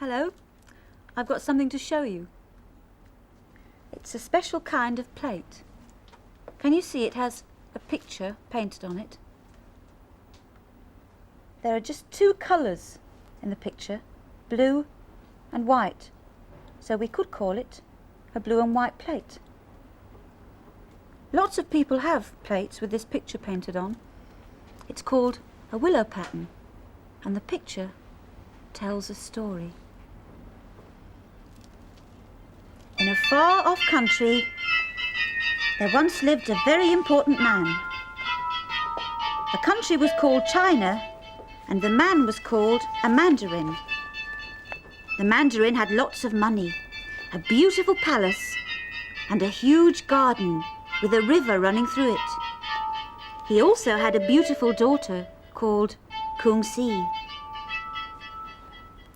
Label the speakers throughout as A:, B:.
A: Hello. I've got something to show you. It's a special kind of plate. Can you see it has a picture painted on it? There are just two colours in the picture, blue and white, so we could call it a blue and white plate. Lots of people have plates with this picture painted on. It's called a willow pattern, and the picture tells a story. In a far-off country, there once lived a very important man. The country was called China, and the man was called a mandarin. The mandarin had lots of money, a beautiful palace, and a huge garden with a river running through it. He also had a beautiful daughter called Kung Si.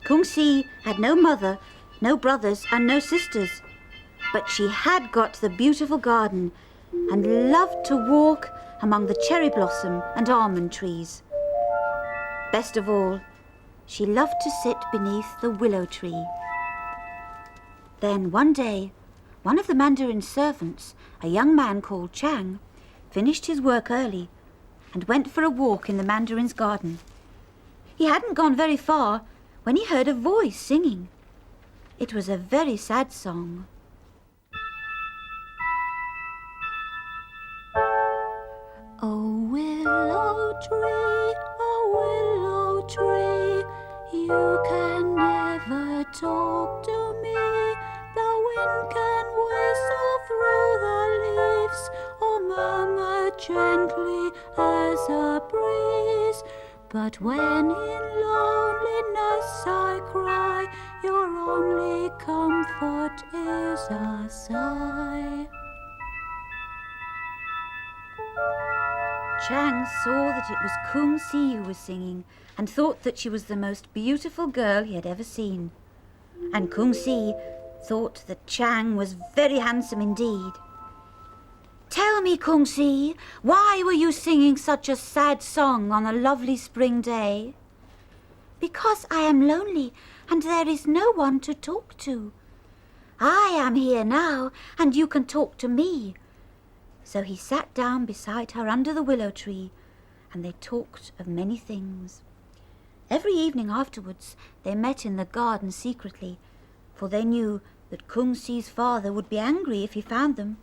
A: Kung Si had no mother, no brothers, and no sisters, but she had got the beautiful garden and loved to walk among the cherry blossom and almond trees. Best of all, she loved to sit beneath the willow tree. Then one day, one of the mandarin's servants, a young man called Chang, finished his work early and went for a walk in the mandarin's garden. He hadn't gone very far when he heard a voice singing. It was a very sad song.
B: Oh, willow tree, you can never talk to me. The wind can whistle through the leaves or murmur gently as a breeze. But when in loneliness I cry, your only comfort is a sigh.
A: Chang saw that it was Kung Si who was singing and thought that she was the most beautiful girl he had ever seen. And Kung Si thought that Chang was very handsome indeed. "Tell me, Kung Si, why were you singing such a sad song on a lovely spring day?" "Because I am lonely and there is no one to talk to. I am here now and you can talk to me." So he sat down beside her under the willow tree, and they talked of many things. Every evening afterwards they met in the garden secretly, for they knew that Kung Si's father would be angry if he found them.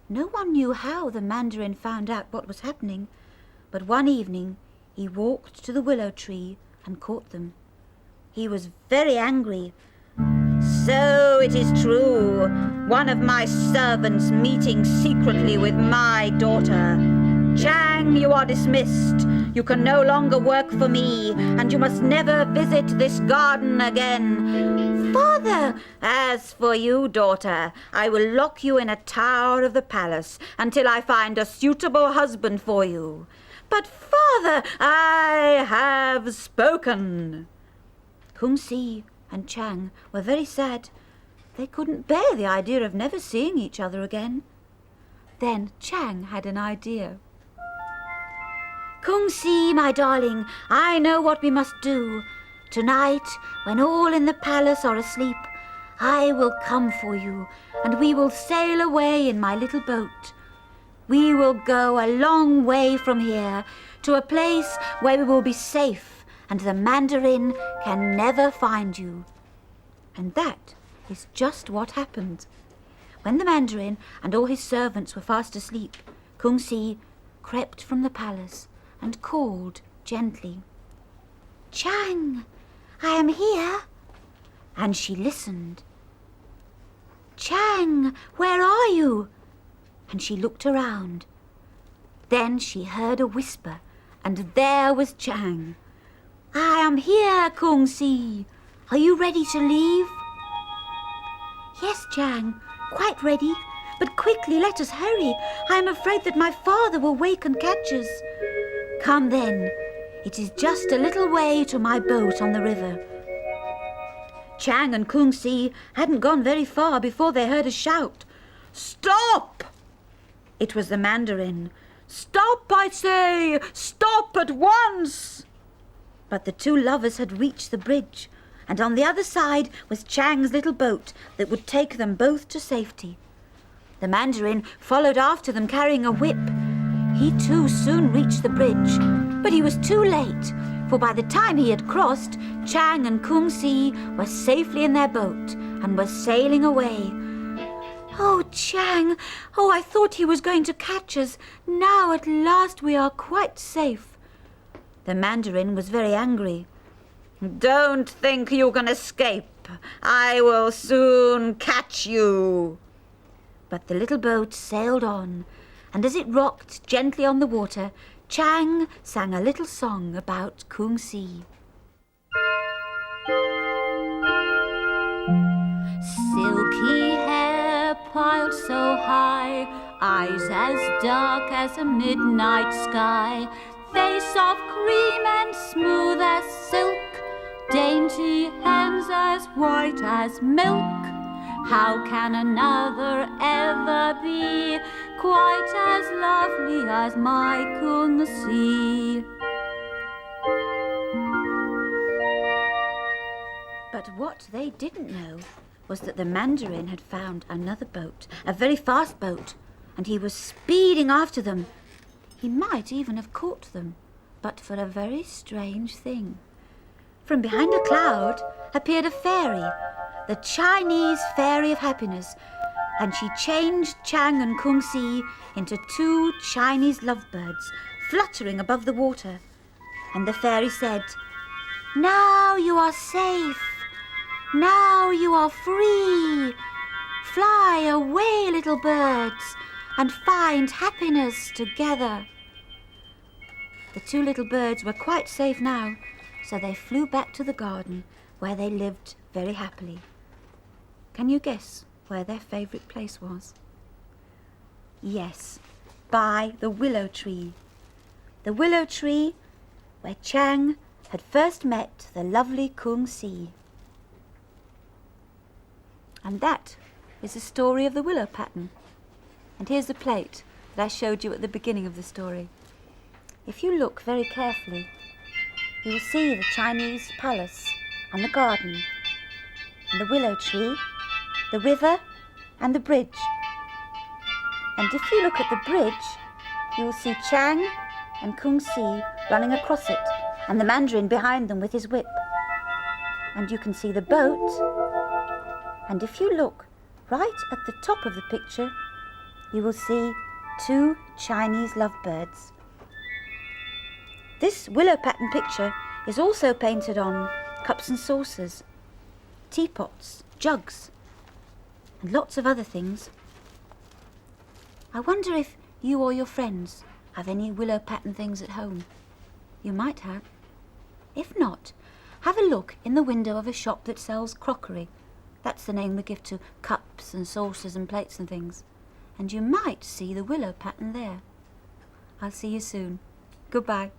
A: No one knew how the mandarin found out what was happening, but one evening he walked to the willow tree and caught them. He was very angry. "So it is true, one of my servants meeting secretly with my daughter. Chang, you are dismissed. You can no longer work for me, and you must never visit this garden again." "Father!" "As for you, daughter, I will lock you in a tower of the palace until I find a suitable husband for you." "But father—" "I have spoken." Kung Si and Chang were very sad. They couldn't bear the idea of never seeing each other again. Then Chang had an idea. "Kung Si, my darling, I know what we must do. Tonight, when all in the palace are asleep, I will come for you, and we will sail away in my little boat. We will go a long way from here to a place where we will be safe, and the mandarin can never find you." And that is just what happened. When the mandarin and all his servants were fast asleep, Kung Si crept from the palace and called gently, "Chang, I am here." And she listened. "Chang, where are you?" And she looked around. Then she heard a whisper, and there was Chang. "I am here, Kung Si. Are you ready to leave?" "Yes, Chang, quite ready. But quickly, let us hurry. I am afraid that my father will wake and catch us." "Come then. It is just a little way to my boat on the river." Chang and Kung Si hadn't gone very far before they heard a shout. "Stop!" It was the mandarin. "Stop, I say! Stop at once!" But the two lovers had reached the bridge, and on the other side was Chang's little boat that would take them both to safety. The mandarin followed after them carrying a whip. He too soon reached the bridge, but he was too late, for by the time he had crossed, Chang and Kung Si were safely in their boat and were sailing away. "Oh, Chang! Oh, I thought he was going to catch us. Now at last we are quite safe." The mandarin was very angry. "Don't think you can escape. I will soon catch you." But the little boat sailed on, and as it rocked gently on the water, Chang sang a little song about Kung Si.
B: Silky hair piled so high, eyes as dark as a midnight sky, face of cream and smooth as silk, dainty hands as white as milk. How can another ever be quite as lovely as my Kung Si?
A: But what they didn't know was that the mandarin had found another boat, a very fast boat, and he was speeding after them. He might even have caught them, but for a very strange thing. From behind a cloud appeared a fairy, the Chinese fairy of happiness, and she changed Chang and Kung Si into two Chinese lovebirds fluttering above the water. And the fairy said, "Now you are safe. Now you are free. Fly away, little birds, and find happiness together." The two little birds were quite safe now, so they flew back to the garden where they lived very happily. Can you guess where their favourite place was? Yes, by the willow tree. The willow tree where Chang had first met the lovely Kung Si. And that is the story of the willow pattern. And here's the plate that I showed you at the beginning of the story. If you look very carefully, you will see the Chinese palace and the garden, and the willow tree, the river, and the bridge. And if you look at the bridge, you will see Chang and Kung Si running across it, and the mandarin behind them with his whip. And you can see the boat. And if you look right at the top of the picture, you will see two Chinese lovebirds. This willow pattern picture is also painted on cups and saucers, teapots, jugs, and lots of other things. I wonder if you or your friends have any willow pattern things at home. You might have. If not, have a look in the window of a shop that sells crockery. That's the name we give to cups and saucers and plates and things. And you might see the willow pattern there. I'll see you soon. Goodbye.